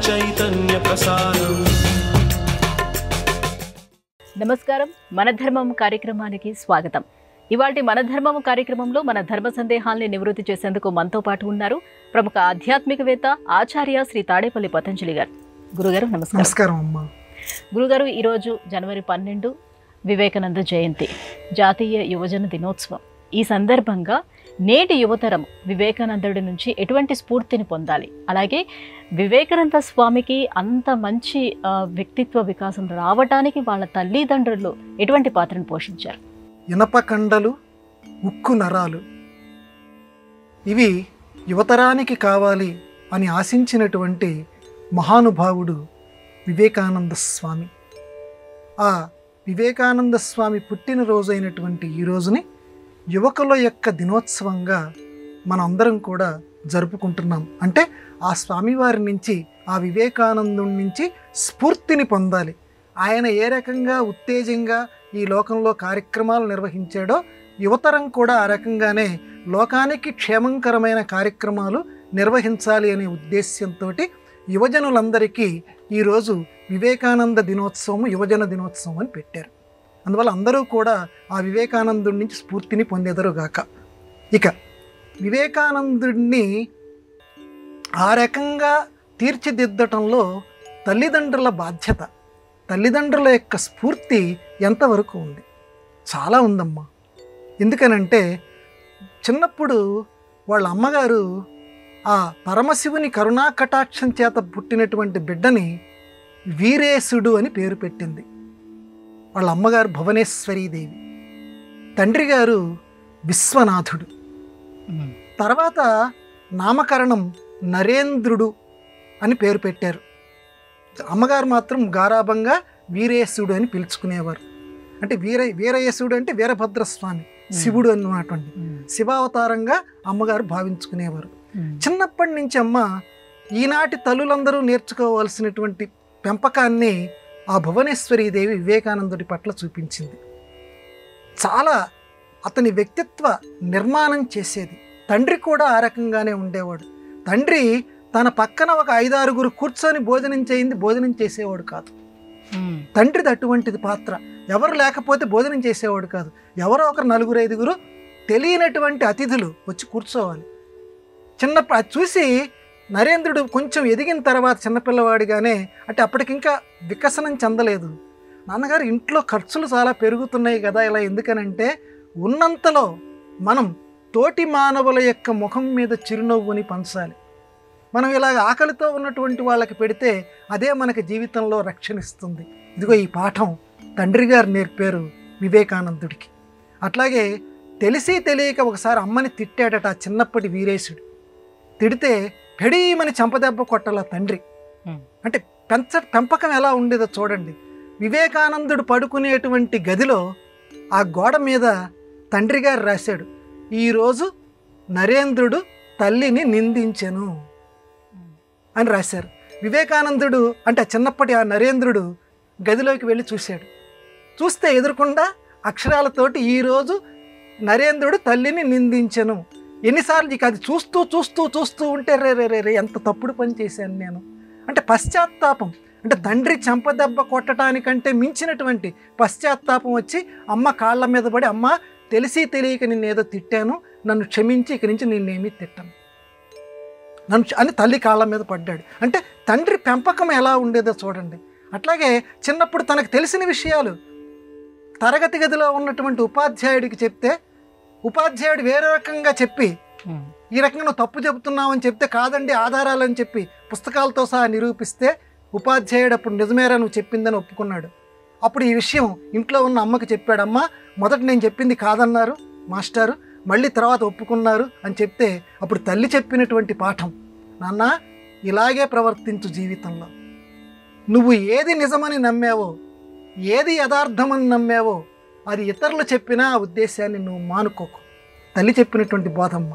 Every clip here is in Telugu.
చైతన్య ప్రసారం. నమస్కారం, మన ధర్మం కార్యక్రమానికి స్వాగతం. ఇవాల్టి మన ధర్మం కార్యక్రమంలో మన ధర్మ సందేహాల్ని నివృత్తి చేసేందుకు మనతో పాటు ఉన్నారు ప్రముఖ ఆధ్యాత్మికవేత్త ఆచార్య శ్రీ తాడేపల్లి పతంజలి గారు. గురుగారు నమస్కారం. నమస్కారం అమ్మా. గురుగారు, ఈరోజు జనవరి 12 వివేకానంద జయంతి, జాతీయ యువజన దినోత్సవం. ఈ సందర్భంగా నేటి యువతరం వివేకానందుడి నుంచి ఎటువంటి స్ఫూర్తిని పొందాలి, అలాగే వివేకానంద స్వామికి అంత మంచి వ్యక్తిత్వ వికాసం రావటానికి వాళ్ళ తల్లిదండ్రులు ఎటువంటి పాత్రను పోషించారు? ఇనప కండలు, ఉక్కు నరాలు, ఇవి యువతరానికి కావాలి అని ఆశించినటువంటి మహానుభావుడు వివేకానంద స్వామి. ఆ వివేకానంద స్వామి పుట్టినరోజు అయినటువంటి ఈ రోజుని యువకుల యొక్క దినోత్సవంగా మనందరం కూడా జరుపుకుంటున్నాం. అంటే ఆ స్వామివారి నుంచి, ఆ వివేకానందుడి నుంచి స్ఫూర్తిని పొందాలి. ఆయన ఏ రకంగా ఉత్తేజంగా ఈ లోకంలో కార్యక్రమాలు నిర్వహించాడో యువతరం కూడా ఆ రకంగానే లోకానికి క్షేమంకరమైన కార్యక్రమాలు నిర్వహించాలి అనే ఉద్దేశ్యంతో యువజనులందరికీ ఈరోజు వివేకానంద దినోత్సవం, యువజన దినోత్సవం అని పెట్టారు. అందువల్ల అందరూ కూడా ఆ వివేకానందుడి నుంచి స్ఫూర్తిని పొందేదరుగాక. ఇక వివేకానందుడిని ఆ రకంగా తీర్చిదిద్దటంలో తల్లిదండ్రుల బాధ్యత, తల్లిదండ్రుల యొక్క స్ఫూర్తి ఎంతవరకు ఉంది? చాలా ఉందమ్మా. ఎందుకనంటే చిన్నప్పుడు వాళ్ళ అమ్మగారు ఆ పరమశివుని కరుణా కటాక్షం చేత పుట్టినటువంటి బిడ్డని వీరేశుడు అని పేరు పెట్టింది. వాళ్ళ అమ్మగారు భువనేశ్వరీదేవి, తండ్రి గారు విశ్వనాథుడు. తర్వాత నామకరణం నరేంద్రుడు అని పేరు పెట్టారు. అమ్మగారు మాత్రం గారాభంగా వీరేశుడు అని పిలుచుకునేవారు. అంటే వీరయేశుడు అంటే వీరభద్రస్వామి, శివుడు అన్నటువంటి శివావతారంగా అమ్మగారు భావించుకునేవారు. చిన్నప్పటి నుంచి అమ్మ ఈనాటి తల్లులందరూ నేర్చుకోవాల్సినటువంటి పెంపకాన్ని ఆ భువనేశ్వరీదేవి వివేకానందుడి పట్ల చూపించింది. చాలా అతని వ్యక్తిత్వ నిర్మాణం చేసేది. తండ్రి కూడా ఆ రకంగానే ఉండేవాడు. తండ్రి తన పక్కన ఒక 5-6 కూర్చొని భోజనం చేసేవాడు కాదు. తండ్రిది అటువంటిది పాత్ర. ఎవరు లేకపోతే భోజనం చేసేవాడు కాదు. ఎవరో ఒకరు 4-5 తెలియనటువంటి అతిథులు వచ్చి కూర్చోవాలి. చిన్నప్పుడు అది చూసి నరేంద్రుడు కొంచెం ఎదిగిన తర్వాత చిన్నపిల్లవాడిగానే, అంటే అప్పటికింకా వికసనం చెందలేదు, నాన్నగారు ఇంట్లో ఖర్చులు చాలా పెరుగుతున్నాయి కదా, ఇలా ఎందుకనంటే ఉన్నంతలో మనం తోటి మానవుల యొక్క ముఖం మీద చిరునవ్వుని పంచాలి. మనం ఇలాగ ఆకలితో ఉన్నటువంటి వాళ్ళకి పెడితే అదే మనకి జీవితంలో రక్షణిస్తుంది. ఇదిగో ఈ పాఠం తండ్రి గారు నేర్పారు వివేకానందుడికి. అట్లాగే తెలిసి తెలియక ఒకసారి అమ్మని తిట్టాడట ఆ చిన్నప్పటి వీరేశుడు. తిడితే పెడీమని చంపదెబ్బ కొట్టాల తండ్రి. అంటే పెంపకం ఎలా ఉండేదో చూడండి. వివేకానందుడు పడుకునేటువంటి గదిలో ఆ గోడ మీద తండ్రి గారు రాశాడు, ఈరోజు నరేంద్రుడు తల్లిని నిందించెను అని రాశారు. వివేకానందుడు అంటే చిన్నప్పటి ఆ నరేంద్రుడు గదిలోకి వెళ్ళి చూశాడు. చూస్తే ఎదురుకుండా అక్షరాలతోటి ఈరోజు నరేంద్రుడు తల్లిని నిందించెను. ఎన్నిసార్లు ఇక అది చూస్తూ చూస్తూ చూస్తూ ఉంటే రే ఎంత తప్పుడు పని చేశాను నేను అంటే పశ్చాత్తాపం, అంటే తండ్రి చెంపదెబ్బ కొట్టడానికంటే మించినటువంటి పశ్చాత్తాపం వచ్చి అమ్మ కాళ్ళ మీద పడి, అమ్మ తెలిసి తెలియక నిన్నేదో తిట్టాను, నన్ను క్షమించి ఇక నుంచి నిన్నేమీ తిట్టాను అని తల్లి కాళ్ళ మీద పడ్డాడు. అంటే తండ్రి పెంపకం ఎలా ఉండేదో చూడండి. అట్లాగే చిన్నప్పుడు తనకు తెలిసిన విషయాలు తరగతి గదిలో ఉన్నటువంటి ఉపాధ్యాయుడికి చెప్తే ఉపాధ్యాయుడు వేరే రకంగా చెప్పి, ఈ రకంగా నువ్వు తప్పు చెబుతున్నావు అని చెప్తే, కాదండి ఆధారాలని చెప్పి పుస్తకాలతో సహా నిరూపిస్తే ఉపాధ్యాయుడు అప్పుడు నిజమేరా నువ్వు చెప్పిందని ఒప్పుకున్నాడు. అప్పుడు ఈ విషయం ఇంట్లో ఉన్న అమ్మకి చెప్పాడు. అమ్మ మొదట నేను చెప్పింది కాదన్నారు మాస్టారు, మళ్ళీ తర్వాత ఒప్పుకున్నారు అని చెప్తే అప్పుడు తల్లి చెప్పినటువంటి పాఠం, నాన్న ఇలాగే ప్రవర్తించు జీవితంలో. నువ్వు ఏది నిజమని నమ్మావో, ఏది యథార్థమని నమ్మావో అది ఇతరులు చెప్పినా ఆ ఉద్దేశాన్ని నువ్వు మానుకోకు. తల్లి చెప్పినటువంటి బోధమ్మ.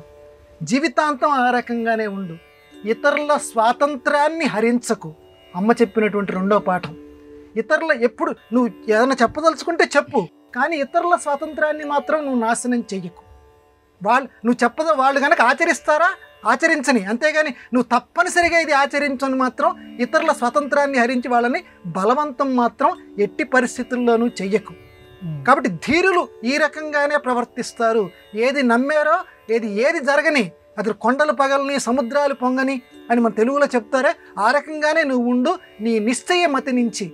జీవితాంతం ఆ రకంగానే ఉండు. ఇతరుల స్వాతంత్రాన్ని హరించకు. అమ్మ చెప్పినటువంటి రెండో పాఠం. ఇతరుల ఎప్పుడు నువ్వు ఏదైనా చెప్పదలుచుకుంటే చెప్పు, కానీ ఇతరుల స్వాతంత్రాన్ని మాత్రం నువ్వు నాశనం చెయ్యకు. నువ్వు చెప్పదో వాళ్ళు కనుక ఆచరిస్తారా ఆచరించని, అంతేగాని నువ్వు తప్పనిసరిగా ఇది ఆచరించని మాత్రం ఇతరుల స్వతంత్రాన్ని హరించి వాళ్ళని బలవంతం మాత్రం ఎట్టి పరిస్థితుల్లోనూ చెయ్యకు. కాబట్టి ధీరులు ఈ రకంగానే ప్రవర్తిస్తారు. ఏది నమ్మారో ఏది జరగని, అది కొండలు పగలని సముద్రాలు పొంగని అని మన తెలుగులో చెప్తారే, ఆ రకంగానే నువ్వు ఉండు, నీ నిశ్చయమతి నుంచి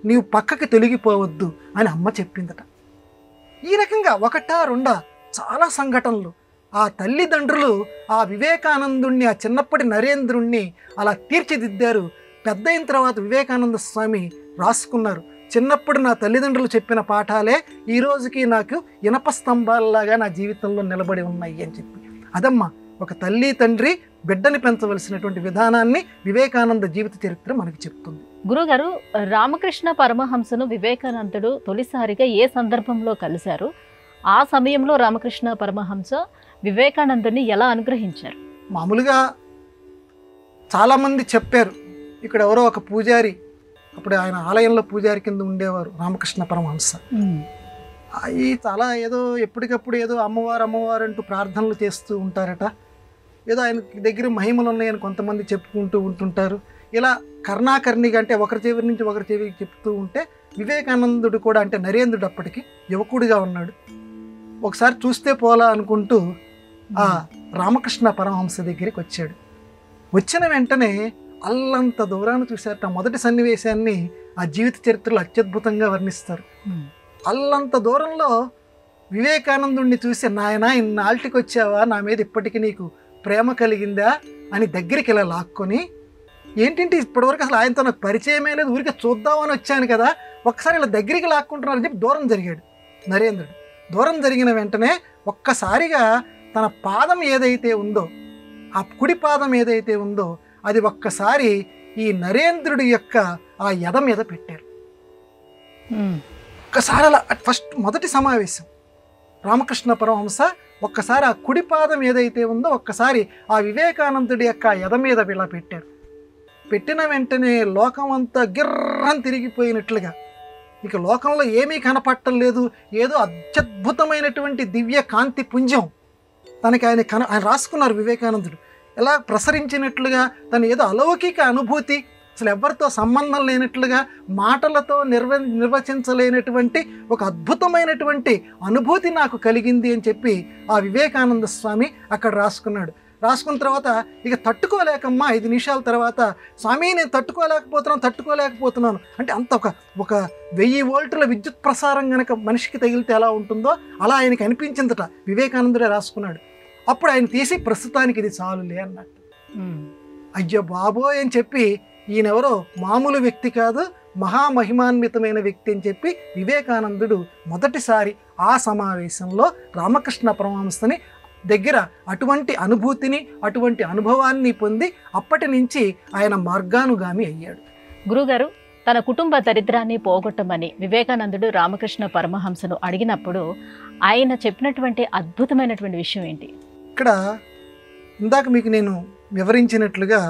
నీవు పక్కకి తొలగిపోవద్దు అని అమ్మ చెప్పిందట. ఈ రకంగా ఒకటా రెండా చాలా సంఘటనలు. ఆ తల్లిదండ్రులు ఆ వివేకానందుణ్ణి, ఆ చిన్నప్పటి నరేంద్రుణ్ణి అలా తీర్చిదిద్దారు. పెద్ద అయిన తర్వాత వివేకానంద స్వామి రాసుకున్నారు, చిన్నప్పుడు నా తల్లిదండ్రులు చెప్పిన పాఠాలే ఈ రోజుకి నాకు ఇనప స్తంభాలలాగా నా జీవితంలో నిలబడి ఉన్నాయి అని చెప్పి. అదమ్మా ఒక తల్లి తండ్రి బిడ్డని పెంచవలసినటువంటి విధానాన్ని వివేకానంద జీవిత చరిత్ర మనకి చెప్తుంది. గురుగారు, రామకృష్ణ పరమహంసను వివేకానందుడు తొలిసారిగా ఏ సందర్భంలో కలిశారు? ఆ సమయంలో రామకృష్ణ పరమహంస వివేకానందుని ఎలా అనుగ్రహించారు? మామూలుగా చాలామంది చెప్పారు, ఇక్కడ ఎవరో ఒక పూజారి, అప్పుడు ఆయన ఆలయంలో పూజారి కింద ఉండేవారు రామకృష్ణ పరమహంస. అవి చాలా ఏదో ఎప్పటికప్పుడు ఏదో అమ్మవారు అంటూ ప్రార్థనలు చేస్తూ ఉంటారట. ఏదో ఆయన దగ్గర మహిమలు ఉన్నాయని కొంతమంది చెప్పుకుంటూ ఉంటుంటారు. ఇలా కర్ణాకర్ణిగా అంటే ఒకరి చెవి నుంచి ఒకరి చెవికి చెప్తూ ఉంటే వివేకానందుడు కూడా, అంటే నరేంద్రుడు అప్పటికి యువకుడిగా ఉన్నాడు, ఒకసారి చూస్తే పోలా అనుకుంటూ ఆ రామకృష్ణ పరమహంస దగ్గరికి వచ్చాడు. వచ్చిన వెంటనే అల్లంత దూరాన్ని చూశారట. మొదటి సన్నివేశాన్ని ఆ జీవిత చరిత్రలో అత్యద్భుతంగా వర్ణిస్తారు. అల్లంత దూరంలో వివేకానందుడిని చూసి, నాయనా ఇన్నాళ్ళకి వచ్చావా, నా మీద ఇప్పటికీ నీకు ప్రేమ కలిగిందా అని దగ్గరికి ఇలా లాక్కొని, ఏంటంటే ఇప్పటివరకు అసలు ఆయనతో నాకు పరిచయమే లేదు, ఊరికే చూద్దామని వచ్చాను కదా, ఒక్కసారి ఇలా దగ్గరికి లాక్కుంటున్నారని చెప్పి దూరం జరిగాడు నరేంద్రుడు. దూరం జరిగిన వెంటనే ఒక్కసారిగా తన పాదం ఏదైతే ఉందో, ఆ కుడి పాదం ఏదైతే ఉందో అది ఒక్కసారి ఈ నరేంద్రుడి యొక్క ఆ ఎద మీద పెట్టారు. ఒక్కసారి అలా ఫస్ట్ మొదటి సమావేశం రామకృష్ణ పరమహంస ఒక్కసారి ఆ కుడి పాదం ఏదైతే ఉందో ఒక్కసారి ఆ వివేకానందుడి యొక్క ఎద మీద ఇలా పెట్టారు. పెట్టిన వెంటనే లోకం అంతా గిర్రం తిరిగిపోయినట్లుగా, ఇక లోకంలో ఏమీ కనపట్టం లేదు, ఏదో అత్యద్భుతమైనటువంటి దివ్య కాంతి పుంజం తనకి ఆయన రాసుకున్నారు వివేకానందుడు. ఎలా ప్రసరించినట్లుగా తను ఏదో అలౌకిక అనుభూతి, అసలు ఎవరితో సంబంధం లేనట్లుగా, మాటలతో నిర్వచించలేనటువంటి ఒక అద్భుతమైనటువంటి అనుభూతి నాకు కలిగింది అని చెప్పి ఆ వివేకానంద స్వామి అక్కడ రాసుకున్నాడు. రాసుకున్న తర్వాత ఇక తట్టుకోలేకమ్మా 5 నిమిషాల తర్వాత, స్వామి నేను తట్టుకోలేకపోతున్నాను అంటే అంత ఒక 1000 వోల్టుల విద్యుత్ ప్రసారం కనుక మనిషికి తగిలితే ఎలా ఉంటుందో అలా ఆయనకి అనిపించిందట. వివేకానందుడే రాసుకున్నాడు. అప్పుడు ఆయన తీసి ప్రస్తుతానికి ఇది చాలులే అన్నట్టు. అయ్యో బాబోయ్ అని చెప్పి, ఈయనెవరో మామూలు వ్యక్తి కాదు, మహామహిమాన్వితమైన వ్యక్తి అని చెప్పి వివేకానందుడు మొదటిసారి ఆ సమావేశంలో రామకృష్ణ పరమహంసని దగ్గర అటువంటి అనుభూతిని, అటువంటి అనుభవాన్ని పొంది అప్పటి నుంచి ఆయన మార్గానుగామి అయ్యాడు. గురుగారు, తన కుటుంబ దరిద్రాన్ని పోగొట్టమని వివేకానందుడు రామకృష్ణ పరమహంసను అడిగినప్పుడు ఆయన చెప్పినటువంటి అద్భుతమైనటువంటి విషయం ఏంటి? ఇక్కడ ఇందాక మీకు నేను వివరించినట్లుగా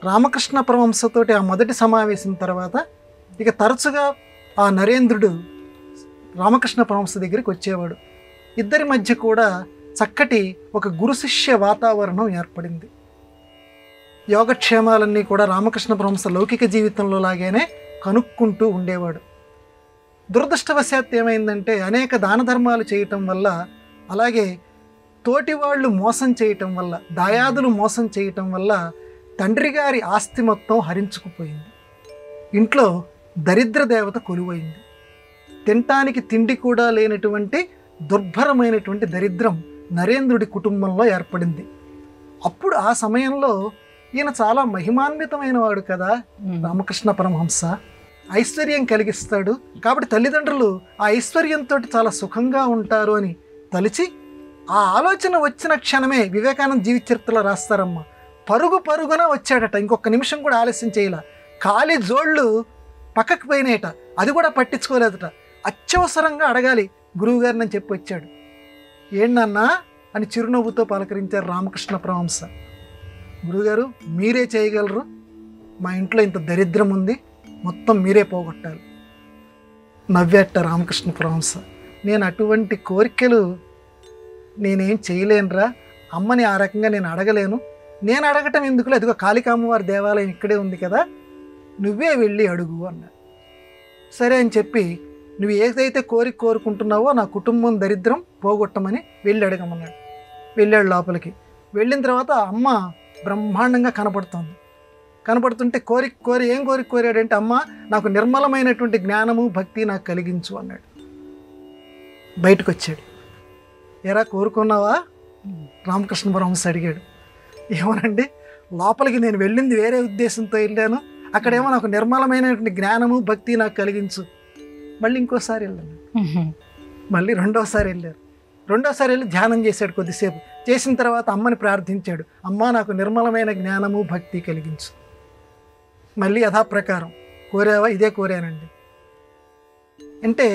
రామకృష్ణ పరమహంసతోటి ఆ మొదటి సమావేశం తర్వాత ఇక తరచుగా ఆ నరేంద్రుడు రామకృష్ణ పరమహంస దగ్గరికి వచ్చేవాడు. ఇద్దరి మధ్య కూడా చక్కటి ఒక గురు శిష్య వాతావరణం ఏర్పడింది. యోగక్షేమాలన్నీ కూడా రామకృష్ణ పరమహంస లౌకిక జీవితంలో లాగానే కనుక్కుంటూ ఉండేవాడు. దురదృష్టవశాత్తు ఏమైందంటే అనేక దాన ధర్మాలు చేయటం వల్ల, అలాగే తోటి వాళ్ళు మోసం చేయటం వల్ల, దాయాదులు మోసం చేయటం వల్ల తండ్రి గారి ఆస్తి మొత్తం హరించుకుపోయింది. ఇంట్లో దరిద్ర దేవత కొలువైంది. తినటానికి తిండి కూడా లేనటువంటి దుర్భరమైనటువంటి దరిద్రం నరేంద్రుడి కుటుంబంలో ఏర్పడింది. అప్పుడు ఆ సమయంలో ఈయన చాలా మహిమాన్వితమైన వాడు కదా రామకృష్ణ పరమహంస, ఐశ్వర్యం కలిగిస్తాడు కాబట్టి తల్లిదండ్రులు ఆ ఐశ్వర్యంతో చాలా సుఖంగా ఉంటారు అని తలిచి, ఆ ఆలోచన వచ్చిన క్షణమే వివేకానంద జీవిత చరిత్రలో రాస్తారమ్మా, పరుగున వచ్చాడట. ఇంకొక నిమిషం కూడా ఆలస్యం చేయాల. ఖాళీ జోళ్ళు పక్కకు పోయినాయట, అది కూడా పట్టించుకోలేదట. అత్యవసరంగా అడగాలి గురువుగారిని అని చెప్పి వచ్చాడు. ఏంటన్నా అని చిరునవ్వుతో పలకరించారు రామకృష్ణ పరమహంస. గురువుగారు మీరే చేయగలరు, మా ఇంట్లో ఇంత దరిద్రం ఉంది, మొత్తం మీరే పోగొట్టాలి. నవ్వేట రామకృష్ణ పరమహంస. నేను అటువంటి కోరికలు నేనేం చేయలేనురా, అమ్మని ఆ రకంగా నేను అడగలేను, నేను అడగటం ఎందుకులే, అదిగో కాళికామ్మవారి దేవాలయం ఇక్కడే ఉంది కదా, నువ్వే వెళ్ళి అడుగు అన్నాడు. సరే అని చెప్పి నువ్వు ఏదైతే కోరుకుంటున్నావో నా కుటుంబం దరిద్రం పోగొట్టమని వెళ్ళి అడగమన్నాడు. వెళ్ళాడు లోపలికి. వెళ్ళిన తర్వాత అమ్మ బ్రహ్మాండంగా కనపడుతుంటే ఏం కోరాడంటే, అమ్మ నాకు నిర్మలమైనటువంటి జ్ఞానము భక్తి నాకు కలిగించు అన్నాడు. బయటకు వచ్చాడు. ఎరా కోరుకున్నావా? రామకృష్ణ పరమహంస అడిగాడు. ఏమోనండి, లోపలికి నేను వెళ్ళింది వేరే ఉద్దేశంతో వెళ్ళాను, అక్కడేమో నాకు నిర్మలమైనటువంటి జ్ఞానము భక్తి నాకు కలిగించు. మళ్ళీ ఇంకోసారి వెళ్ళాను. మళ్ళీ రెండోసారి వెళ్ళి ధ్యానం చేశాడు. కొద్దిసేపు చేసిన తర్వాత అమ్మని ప్రార్థించాడు, అమ్మ నాకు నిర్మలమైన జ్ఞానము భక్తి కలిగించు. మళ్ళీ యథాప్రకారం కోరావా? ఇదే కోరానండి. అంటే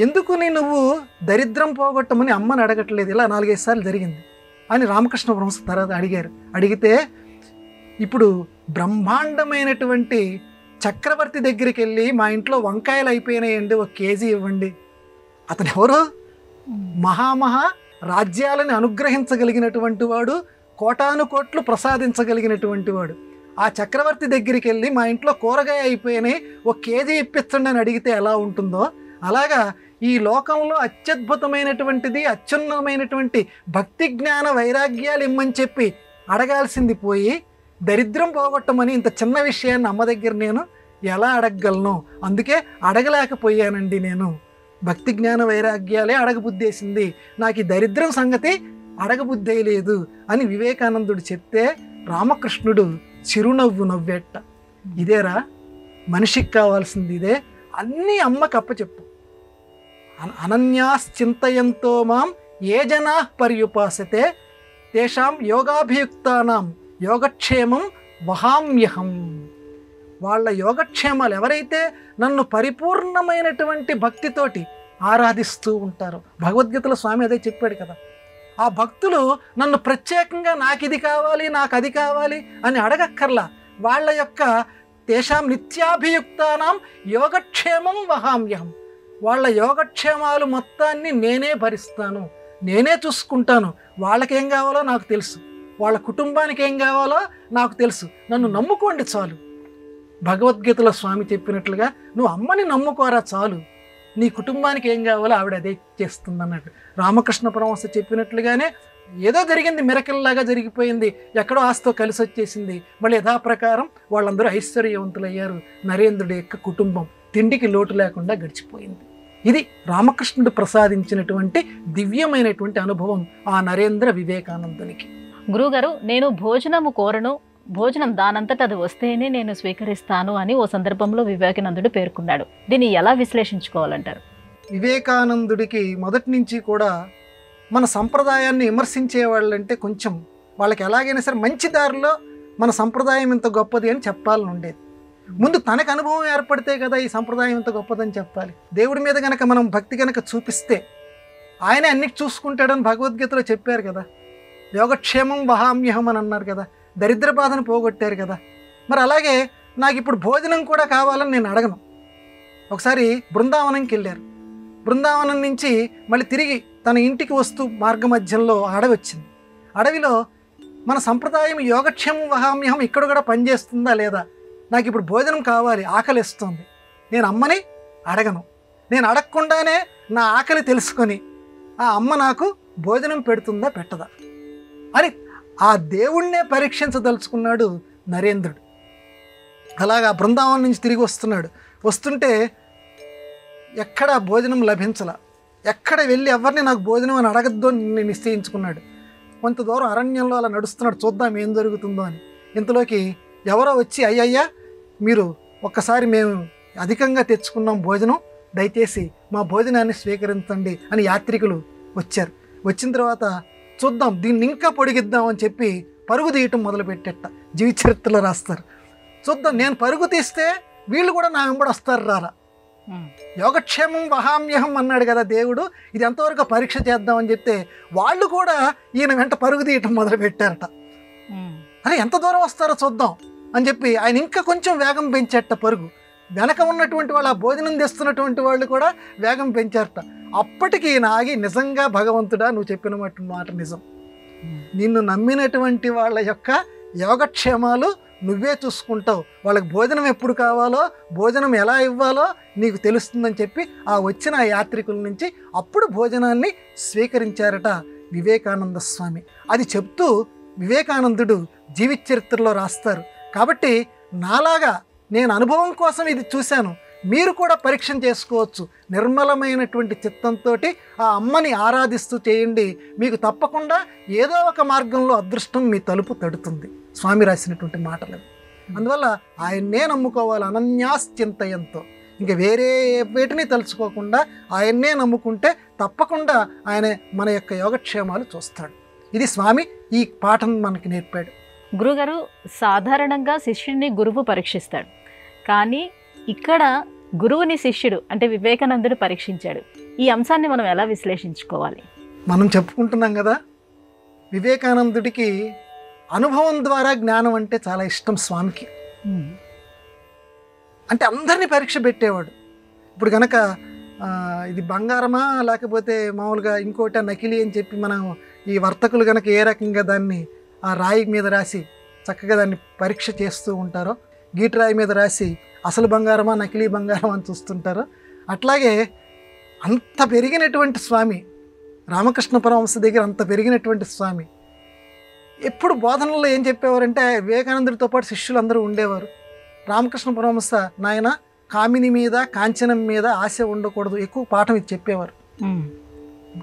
ఎందుకు నువ్వు దరిద్రం పోగొట్టమని అమ్మని అడగట్లేదు, ఇలా 4-5 సార్లు జరిగింది అని రామకృష్ణ పరమహంస తర్వాత అడిగితే, ఇప్పుడు బ్రహ్మాండమైనటువంటి చక్రవర్తి దగ్గరికి వెళ్ళి మా ఇంట్లో వంకాయలు అయిపోయినాయండి, 1 కేజీ ఇవ్వండి. అతను ఎవరు? మహామహా రాజ్యాలను అనుగ్రహించగలిగినటువంటి వాడు, కోటాను కోట్లు ప్రసాదించగలిగినటువంటి వాడు. ఆ చక్రవర్తి దగ్గరికి వెళ్ళి మా ఇంట్లో కూరగాయ అయిపోయినాయి, 1 కేజీ ఇప్పించండి అని అడిగితే ఎలా ఉంటుందో, అలాగా ఈ లోకంలో అత్యద్భుతమైనటువంటిది, అత్యున్నతమైనటువంటి భక్తి జ్ఞాన వైరాగ్యాలు ఇమ్మని చెప్పి అడగాల్సింది పోయి దరిద్రం పోగొట్టమని ఇంత చిన్న విషయాన్ని అమ్మ దగ్గర నేను ఎలా అడగగలను? అందుకే అడగలేకపోయానండి. నేను భక్తి జ్ఞాన వైరాగ్యాలే అడగబుద్దేసింది, నాకు ఈ దరిద్రం సంగతి అడగబుద్దే లేదు అని వివేకానందుడు చెప్తే రామకృష్ణుడు చిరునవ్వు నవ్వేట. ఇదేరా మనిషికి కావాల్సింది, ఇదే. అన్నీ అమ్మకి అప్పచెప్పు. అనన్యాశ్చింతయంతో మాం ఏ జనా పర్యుపాసతే తేషాం యోగాభియుక్తానాం యోగక్షేమం వహామ్యహం. వాళ్ళ యోగక్షేమాలు ఎవరైతే నన్ను పరిపూర్ణమైనటువంటి భక్తితోటి ఆరాధిస్తూ ఉంటారో, భగవద్గీతలో స్వామి అదే చెప్పాడు కదా, ఆ భక్తులు నన్ను ప్రత్యేకంగా నాకు ఇది కావాలి, నాకు అది కావాలి అని అడగక్కర్లా. వాళ్ళ యొక్క తేషాం నిత్యాభియుక్తానాం యోగక్షేమం వహామ్యహం. వాళ్ళ యోగక్షేమాలు మొత్తాన్ని నేనే భరిస్తాను, నేనే చూసుకుంటాను. వాళ్ళకేం కావాలో నాకు తెలుసు, వాళ్ళ కుటుంబానికి ఏం కావాలో నాకు తెలుసు. నన్ను నమ్ముకోండి చాలు. భగవద్గీతలో స్వామి చెప్పినట్లుగా నువ్వు అమ్మని నమ్ముకోరా చాలు, నీ కుటుంబానికి ఏం కావాలో ఆవిడ అదే చేస్తుంది అన్నట్టు. రామకృష్ణ పరమహంస చెప్పినట్లుగానే ఏదో జరిగింది, మిరకల్లాగా జరిగిపోయింది, ఎక్కడో ఆస్తో కలిసి వచ్చేసింది. మళ్ళీ యథాప్రకారం వాళ్ళందరూ ఐశ్వర్యవంతులయ్యారు. నరేంద్రుడి యొక్క కుటుంబం తిండికి లోటు లేకుండా గడిచిపోయింది. ఇది రామకృష్ణుడు ప్రసాదించినటువంటి దివ్యమైనటువంటి అనుభవం ఆ నరేంద్ర వివేకానందునికి. గురువుగారు, నేను భోజనము కోరను, భోజనం దానంతట అది వస్తేనే నేను స్వీకరిస్తాను అని ఓ సందర్భంలో వివేకానందుడు పేర్కొన్నాడు. దీన్ని ఎలా విశ్లేషించుకోవాలంటారు? వివేకానందుడికి మొదటి నుంచి కూడా మన సంప్రదాయాన్ని విమర్శించే వాళ్ళంటే కొంచెం వాళ్ళకి ఎలాగైనా సరే మంచి దారిలో మన సంప్రదాయం ఇంత గొప్పది అని చెప్పాలని ఉండేది. ముందు తనకు అనుభవం ఏర్పడితే కదా ఈ సంప్రదాయం ఇంత గొప్పదని చెప్పాలి. దేవుడి మీద కనుక మనం భక్తి కనుక చూపిస్తే ఆయనే అన్నిటి చూసుకుంటాడని భగవద్గీతలో చెప్పారు కదా. యోగక్షేమం వహామ్యహం అని అన్నారు కదా, దరిద్ర బాధను పోగొట్టారు కదా. మరి అలాగే నాకు ఇప్పుడు భోజనం కూడా కావాలని నేను అడగను. ఒకసారి బృందావనంకి వెళ్ళారు. బృందావనం నుంచి మళ్ళీ తిరిగి తన ఇంటికి వస్తూ మార్గ మధ్యంలో అడవి వచ్చింది. అడవిలో మన సంప్రదాయం యోగక్షేమం వహామ్యహం ఇక్కడ కూడా పనిచేస్తుందా లేదా, నాకు ఇప్పుడు భోజనం కావాలి, ఆకలిస్తుంది, నేను అమ్మని అడగను, నేను అడగకుండానే నా ఆకలి తెలుసుకొని ఆ అమ్మ నాకు భోజనం పెడుతుందా పెట్టదా అని ఆ దేవుణ్ణే పరీక్షించదలుచుకున్నాడు నరేంద్రుడు. అలాగా బృందావనం నుంచి తిరిగి వస్తుంటే ఎక్కడ భోజనం లభించలా. ఎక్కడ వెళ్ళి ఎవరిని నాకు భోజనం అని అడగద్దు అని నిశ్చయించుకున్నాడు. కొంత దూరం అరణ్యంలో అలా నడుస్తున్నాడు, చూద్దాం ఏం జరుగుతుందో అని. ఇంతలోకి ఎవరో వచ్చి, అయ్యయ్యా మీరు ఒక్కసారి మేము అధికంగా తెచ్చుకున్నాం భోజనం, దయచేసి మా భోజనాన్ని స్వీకరించండి అని యాత్రికులు వచ్చారు. వచ్చిన తర్వాత చూద్దాం దీన్ని ఇంకా పొడిగిద్దాం అని చెప్పి పరుగు తీయటం మొదలుపెట్టేట. జీవిత చరిత్రలో రాస్తారు. చూద్దాం, నేను పరుగు తీస్తే వీళ్ళు కూడా నా వెంబడి వస్తారు రారా. యోగక్షేమం వహామ్యహం అన్నాడు కదా దేవుడు, ఇది ఎంతవరకు పరీక్ష చేద్దామని చెప్తే వాళ్ళు కూడా ఈయన వెంట పరుగు తీయటం మొదలుపెట్టారట. అరే ఎంత దూరం వస్తారో చూద్దాం అని చెప్పి ఆయన ఇంకా కొంచెం వేగం పెంచారట పరుగు. వెనక ఉన్నటువంటి వాళ్ళు, ఆ భోజనం తెస్తున్నటువంటి వాళ్ళు కూడా వేగం పెంచారట. అప్పటికి ఈయన ఆగి, నిజంగా భగవంతుడా నువ్వు చెప్పిన మాట నిజం, నిన్ను నమ్మినటువంటి వాళ్ళ యొక్క యోగక్షేమాలు నువ్వే చూసుకుంటావు, వాళ్ళకి భోజనం ఎప్పుడు కావాలో భోజనం ఎలా ఇవ్వాలో నీకు తెలుస్తుందని చెప్పి ఆ వచ్చిన యాత్రికుల నుంచి అప్పుడు భోజనాన్ని స్వీకరించారట వివేకానంద స్వామి. అది చెప్తూ వివేకానందుడు జీవిత చరిత్రలో రాస్తారు. కాబట్టి నాలాగా నేను అనుభవం కోసం ఇది చూశాను, మీరు కూడా పరీక్ష చేసుకోవచ్చు. నిర్మలమైనటువంటి చిత్తంతో ఆ అమ్మని ఆరాధిస్తూ చేయండి, మీకు తప్పకుండా ఏదో ఒక మార్గంలో అదృష్టం మీ తలుపు తడుతుంది. స్వామి రాసినటువంటి మాటలు. అందువల్ల ఆయన్నే నమ్ముకోవాలి, అనన్యాశ్చింతయంతో. ఇంకా వేరే వేటిని తలుచుకోకుండా ఆయన్నే నమ్ముకుంటే తప్పకుండా ఆయన మన యొక్క యోగక్షేమాలు చూస్తాడు. ఇది స్వామి ఈ పాఠం మనకి నేర్పాడు. గురుగారు, సాధారణంగా శిష్యుడిని గురువు పరీక్షిస్తాడు, కానీ ఇక్కడ గురువుని శిష్యుడు అంటే వివేకానందుడు పరీక్షించాడు. ఈ అంశాన్ని మనం ఎలా విశ్లేషించుకోవాలి? మనం చెప్పుకుంటున్నాం కదా, వివేకానందుడికి అనుభవం ద్వారా జ్ఞానం అంటే చాలా ఇష్టం స్వామికి. అంటే అందరినీ పరీక్ష పెట్టేవాడు. ఇప్పుడు కనుక ఇది బంగారమా లేకపోతే మామూలుగా ఇంకోట నకిలీ అని చెప్పి మనం ఈ వర్తకులు కనుక ఏ రకంగా దాన్ని ఆ రాయి మీద రాసి చక్కగా దాన్ని పరీక్ష చేస్తూ ఉంటారో, గీటరాయి మీద రాసి అసలు బంగారమా నకిలీ బంగారం అని చూస్తుంటారో, అట్లాగే అంత పెరిగినటువంటి స్వామి రామకృష్ణ పరమహంస దగ్గర అంత పెరిగినటువంటి స్వామి ఎప్పుడు బోధనలో ఏం చెప్పేవారంటే, వివేకానందుడితో పాటు శిష్యులు అందరూ ఉండేవారు. రామకృష్ణ పరమహంస నాయన కామిని మీద కాంచనం మీద ఆశ ఉండకూడదు, ఎక్కువ పాఠం ఇది చెప్పేవారు.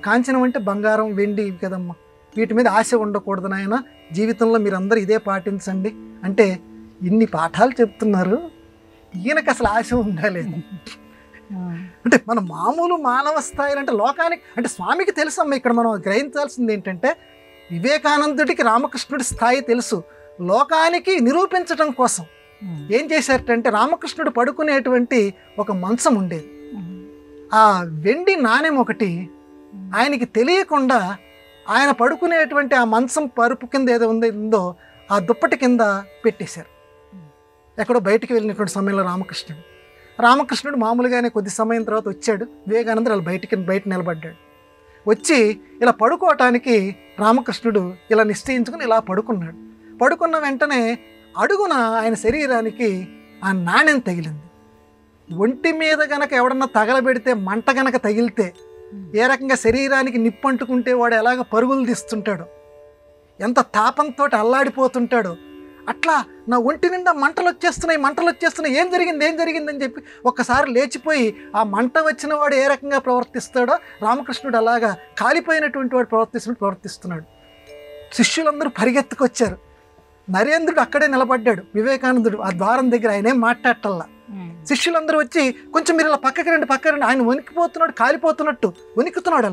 కాంచనం అంటే బంగారం వెండి ఇవి కదమ్మా, వీటి మీద ఆశ ఉండకూడదు నాయన, జీవితంలో మీరందరూ ఇదే పాటించండి అంటే ఇన్ని పాఠాలు చెప్తున్నారు, ఈయనకు అసలు ఆశ ఉండాలి. అంటే మన మామూలు మానవ స్థాయిలో అంటే లోకానికి అంటే స్వామికి తెలుసమ్మా. ఇక్కడ మనం గ్రహించాల్సింది ఏంటంటే వివేకానందుడికి రామకృష్ణుడి స్థాయి తెలుసు. లోకానికి నిరూపించడం కోసం ఏం చేశారంటే రామకృష్ణుడు పడుకునేటువంటి ఒక మంచం ఉండేది. ఆ వెండి నాణెం ఒకటి ఆయనకి తెలియకుండా ఆయన పడుకునేటువంటి ఆ మంచం పరుపు కింద ఏదో ఉందో ఆ దుప్పటి కింద పెట్టేశారు. ఎక్కడో బయటికి వెళ్ళినటువంటి సమయంలో రామకృష్ణుడు మామూలుగానే కొద్ది సమయం తర్వాత వచ్చాడు. వివేకానందుడు అలా బయట నిలబడ్డాడు. వచ్చి ఇలా పడుకోవటానికి రామకృష్ణుడు ఇలా నిశ్చయించుకుని ఇలా పడుకున్నాడు. పడుకున్న వెంటనే అడుగున ఆయన శరీరానికి ఆ నాణ్యం తగిలింది. ఒంటి మీద గనక ఎవడన్నా తగలబెడితే మంట గనక తగిలితే ఏ రకంగా శరీరానికి నిప్పంటుకుంటే వాడు ఎలాగ పరుగులు తీస్తుంటాడో, ఎంత తాపంతో అల్లాడిపోతుంటాడో, అట్లా నా ఒంటి నిండా మంటలు వచ్చేస్తున్నాయి, ఏం జరిగిందని చెప్పి ఒక్కసారి లేచిపోయి ఆ మంట వచ్చిన వాడు ఏ రకంగా ప్రవర్తిస్తాడో రామకృష్ణుడు అలాగా కాలిపోయినటువంటి వాడు ప్రవర్తిస్తున్నాడు. శిష్యులందరూ పరిగెత్తుకొచ్చారు. నరేంద్రుడు అక్కడే నిలబడ్డాడు. వివేకానందుడు ఆ ద్వారం దగ్గర, ఆయనేం మాట్లాడటల్లా. శిష్యులందరూ వచ్చి కొంచెం మీరు ఇలా పక్కకి రండి. ఆయన వణికిపోతున్నాడు, కాలిపోతున్నట్టు వణికుతున్నాడు.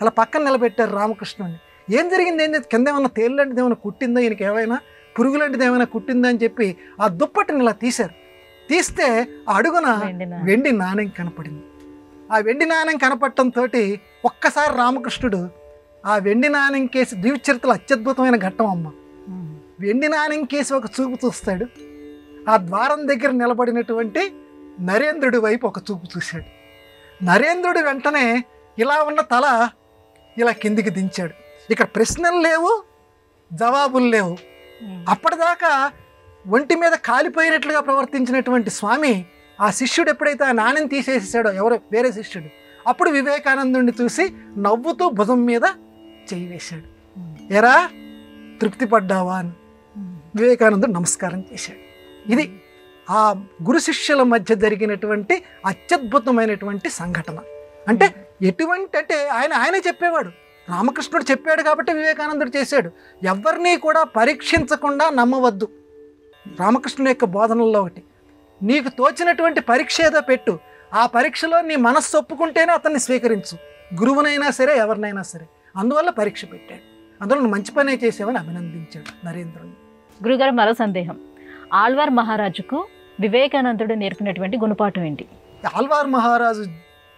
అలా పక్కన నిలబెట్టారు రామకృష్ణుడిని. ఏం జరిగింది కింద ఏమైనా తేలు లాంటిది ఏమైనా కుట్టిందా, ఈయనకి ఏమైనా పురుగు లాంటిది ఏమైనా కుట్టిందా అని చెప్పి ఆ దుప్పటిని ఇలా తీశారు. తీస్తే ఆ అడుగున వెండి నాణ్యం కనపడింది. ఆ వెండి నాణ్యం కనపడటంతో ఒక్కసారి రామకృష్ణుడు ఆ వెండి నాణ్యం కేసి జీవిత చరిత్రలో అత్యద్భుతమైన ఘట్టం అమ్మ. వెండి నాణ్యం కేసి ఒక చూపు చూస్తాడు. ఆ ద్వారం దగ్గర నిలబడినటువంటి నరేంద్రుడి వైపు ఒక చూపు చూశాడు. నరేంద్రుడు వెంటనే ఇలా ఉన్న తల ఇలా కిందికి దించాడు. ఇక్కడ ప్రశ్నలు లేవు, జవాబులు లేవు. అప్పటిదాకా ఒంటి మీద కాలిపోయినట్లుగా ప్రవర్తించినటువంటి స్వామి ఆ శిష్యుడు ఎప్పుడైతే ఆ నాణ్యం తీసేసాడో, ఎవరో వేరే శిష్యుడు, అప్పుడు వివేకానందుడిని చూసి నవ్వుతూ భుజం మీద చేయి వేశాడు. ఎరా తృప్తి పడ్డావా అని వివేకానందుడు నమస్కారం చేశాడు. ఇది ఆ గురు శిష్యుల మధ్య జరిగినటువంటి అత్యద్భుతమైనటువంటి సంఘటన. అంటే ఎటువంటి అంటే ఆయనే చెప్పేవాడు, రామకృష్ణుడు చెప్పాడు కాబట్టి వివేకానందుడు చేశాడు. ఎవరినీ కూడా పరీక్షించకుండా నమ్మవద్దు. రామకృష్ణుని యొక్క బోధనల్లో ఒకటి, నీకు తోచినటువంటి పరీక్ష ఏదో పెట్టు, ఆ పరీక్షలో నీ మనస్సు ఒప్పుకుంటేనే అతన్ని స్వీకరించు, గురువునైనా సరే ఎవరినైనా సరే. అందువల్ల పరీక్ష పెట్టాడు. అందులో నువ్వు మంచి పనే చేసావని అభినందించాడు నరేంద్రుని. గురుగారు, మరో సందేహం. ఆళ్వార్ మహారాజుకు వివేకానందుడు నేర్పినటువంటి గుణపాఠం ఏంటి? ఆళ్వార్ మహారాజు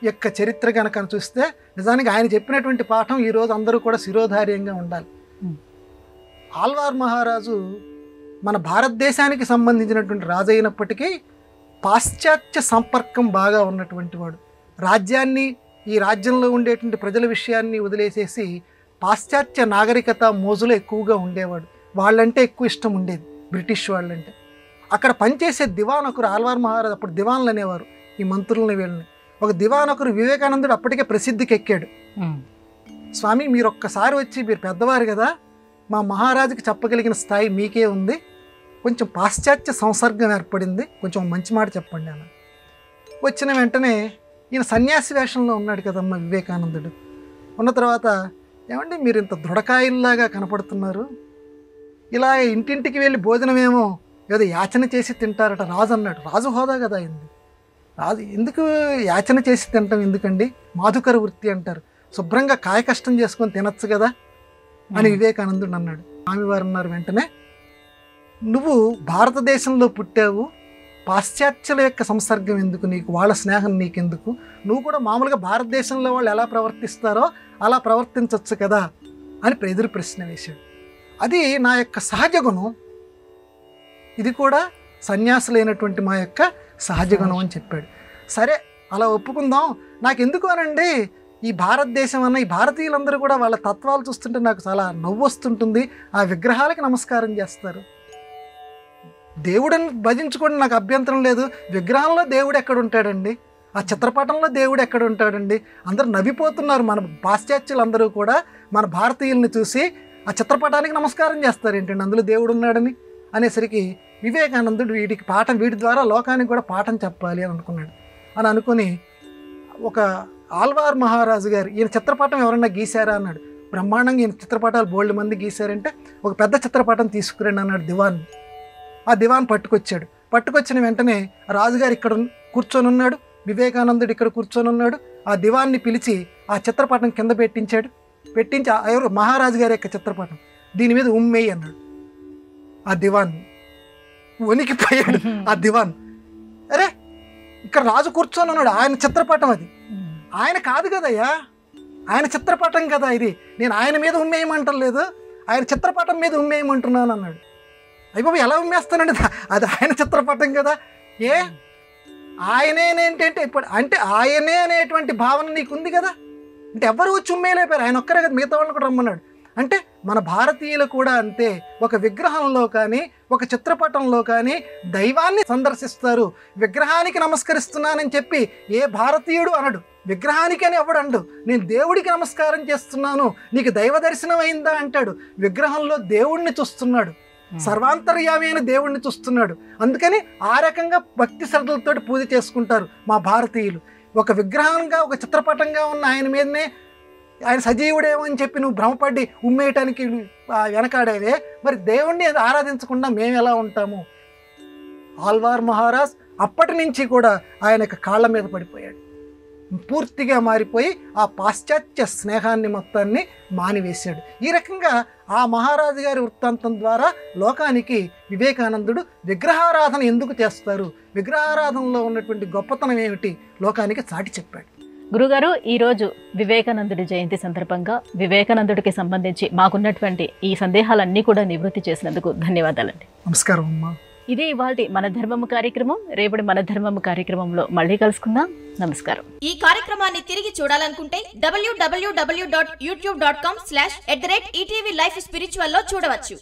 యొక్క చరిత్ర కనుక చూస్తే నిజానికి ఆయన చెప్పినటువంటి పాఠం ఈరోజు అందరూ కూడా శిరోధార్యంగా ఉండాలి. ఆళ్వార్ మహారాజు మన భారతదేశానికి సంబంధించినటువంటి రాజు అయినప్పటికీ పాశ్చాత్య సంపర్కం బాగా ఉన్నటువంటి వాడు. రాజ్యాన్ని, ఈ రాజ్యంలో ఉండేటువంటి ప్రజల విషయాన్ని వదిలేసేసి పాశ్చాత్య నాగరికత మోజులో ఎక్కువగా ఉండేవాడు. వాళ్ళంటే ఎక్కువ ఇష్టం ఉండేది, బ్రిటిష్ వాళ్ళంటే. అక్కడ పనిచేసే దివాన్ ఒకరు, ఆల్వార్ మహారాజ్ అప్పుడు దివాన్లు అనేవారు ఈ మంత్రులని వీళ్ళని. ఒక దివాన్ ఒకరు వివేకానందుడు అప్పటికే ప్రసిద్ధికి ఎక్కాడు. స్వామి మీరు ఒక్కసారి వచ్చి, మీరు పెద్దవారు కదా, మా మహారాజుకి చెప్పగలిగిన స్థాయి మీకే ఉంది, కొంచెం పాశ్చాత్య సంసర్గం ఏర్పడింది, కొంచెం మంచి మాట చెప్పండి అన్న. వచ్చిన వెంటనే ఈయన సన్యాసి వేషంలో ఉన్నాడు కదమ్మా వివేకానందుడు. ఉన్న తర్వాత, ఏమండి మీరు ఇంత దృఢకాయల్లాగా కనపడుతున్నారు, ఇలా ఇంటింటికి వెళ్ళి భోజనమేమో ఏదో యాచన చేసి తింటారట రాజు అన్నాడు. రాజు హోదా కదా అయింది. రాజు ఎందుకు యాచన చేసి తింటాం ఎందుకండి, మాధుకర వృత్తి అంటారు, శుభ్రంగా కాయ కష్టం చేసుకొని తినచ్చు కదా అని వివేకానందుడు అన్నాడు. స్వామివారు అన్నారు వెంటనే, నువ్వు భారతదేశంలో పుట్టావు, పాశ్చాత్యుల యొక్క సంసర్గం ఎందుకు నీకు, వాళ్ళ స్నేహం నీకెందుకు, నువ్వు కూడా మామూలుగా భారతదేశంలో వాళ్ళు ఎలా ప్రవర్తిస్తారో అలా ప్రవర్తించవచ్చు కదా అని ఎదురు ప్రశ్న వేశాడు. అది నా యొక్క సహజ గుణం, ఇది కూడా సన్యాసులైనటువంటి మా యొక్క సహజ గుణం అని చెప్పాడు. సరే అలా ఒప్పుకుందాం, నాకెందుకు అనండి ఈ భారతదేశం అన్న ఈ భారతీయులందరూ కూడా వాళ్ళ తత్వాలు చూస్తుంటే నాకు చాలా నవ్వు వస్తుంటుంది, ఆ విగ్రహాలకి నమస్కారం చేస్తారు. దేవుడిని భజించుకోండి నాకు అభ్యంతరం లేదు, విగ్రహంలో దేవుడు ఎక్కడ ఉంటాడండి, ఆ చిత్రపటంలో దేవుడు ఎక్కడ ఉంటాడండి, అందరూ నవ్విపోతున్నారు. మన పాశ్చాత్యులందరూ కూడా మన భారతీయుల్ని చూసి ఆ చిత్రపటానికి నమస్కారం చేస్తారు ఏంటండి, అందులో దేవుడు ఉన్నాడని అనేసరికి వివేకానందుడు వీటి ద్వారా లోకానికి కూడా పాఠం చెప్పాలి అని అనుకున్నాడు. అని అనుకుని ఒక ఆల్వార్ మహారాజు గారు, ఈయన చిత్రపటం ఎవరన్నా గీశారా అన్నాడు. బ్రహ్మాండంగా ఈయన చిత్రపటాలు బోల్డ్ మంది గీశారంటే ఒక పెద్ద చిత్రపటం తీసుకురండి అన్నాడు దివాన్. ఆ దివాన్ పట్టుకొచ్చిన వెంటనే రాజుగారు ఇక్కడ కూర్చొని ఉన్నాడు, వివేకానందుడు ఇక్కడ కూర్చొని ఉన్నాడు. ఆ దివాన్ని పిలిచి ఆ చిత్రపటం కింద పెట్టించి ఎవరు మహారాజు గారి యొక్క చిత్రపటం, దీని మీద ఉమ్మేయి అన్నాడు. ఆ దివాన్ వణికిపోయాడు. ఆ దివాన్, అరే ఇక్కడ రాజు కూర్చొని ఉన్నాడు, ఆయన చిత్రపటం అది, ఆయన కాదు కదయ్యా, ఆయన చిత్రపటం కదా ఇది, నేను ఆయన మీద ఉమ్మేయమంటలేదు, ఆయన చిత్రపటం మీద ఉమ్మేయమంటున్నాను అన్నాడు. అయ్యబాబు ఎలా ఉమ్మేస్తానండి, అది ఆయన చిత్రపటం కదా, ఏ ఆయనేనేంటంటే ఇప్పుడు అంటే ఆయనే అనేటువంటి భావన నీకుంది కదా, అంటే ఎవరు వచ్చి ఉమ్మేయలేపారు, ఆయన ఒక్కరే కదా, మిగతా వాళ్ళని కూడా రమ్మన్నాడు. అంటే మన భారతీయులు కూడా అంతే, ఒక విగ్రహంలో కానీ ఒక చిత్రపటంలో కానీ దైవాన్ని సందర్శిస్తారు. విగ్రహానికి నమస్కరిస్తున్నానని చెప్పి ఏ భారతీయుడు అనడు, విగ్రహానికి అని ఎవడు అండు, నేను దేవుడికి నమస్కారం చేస్తున్నాను, నీకు దైవ దర్శనం అయిందా అంటాడు. విగ్రహంలో దేవుణ్ణి చూస్తున్నాడు, సర్వాంతర్యామి అయిన దేవుణ్ణి చూస్తున్నాడు. అందుకని ఆ రకంగా భక్తి శ్రద్ధలతో పూజ చేసుకుంటారు మా భారతీయులు. ఒక విగ్రహంగా ఒక చిత్రపటంగా ఉన్న ఆయన మీదనే ఆయన సజీవుడేమో అని చెప్పి నువ్వు భ్రమపడి ఉమ్మేయటానికి వెనకాడేవే, మరి దేవుణ్ణి ఆరాధించకుండా మేము ఎలా ఉంటాము. ఆల్వార్ మహారాజ్ అప్పటి నుంచి కూడా ఆయన యొక్క కాళ్ళ మీద పడిపోయాడు, పూర్తిగా మారిపోయి ఆ పాశ్చాత్య స్నేహాన్ని మొత్తాన్ని మానివేశాడు. ఈ రకంగా ఆ మహారాజు గారి వృత్తాంతం ద్వారా లోకానికి వివేకానందుడు విగ్రహారాధన ఎందుకు చేస్తారు, విగ్రహారాధనలో ఉన్నటువంటి గొప్పతనం ఏమిటి లోకానికి చాటి చెప్పాడు. గురుగారు, ఈరోజు వివేకానందుడి జయంతి సందర్భంగా వివేకానందుడికి సంబంధించి మాకున్నటువంటి ఈ సందేహాలన్నీ కూడా నివృత్తి చేసినందుకు ధన్యవాదాలండి. నమస్కారం అమ్మా. ఇది ఇవాల్టి మన ధర్మము కార్యక్రమం. రేపటి మన ధర్మము కార్యక్రమంలో మళ్ళీ కలుసుకుందాం. నమస్కారం. ఈ కార్యక్రమాన్ని తిరిగి చూడాలనుకుంటే www.youtube.com/@ETV Life Spiritual లో చూడవచ్చు.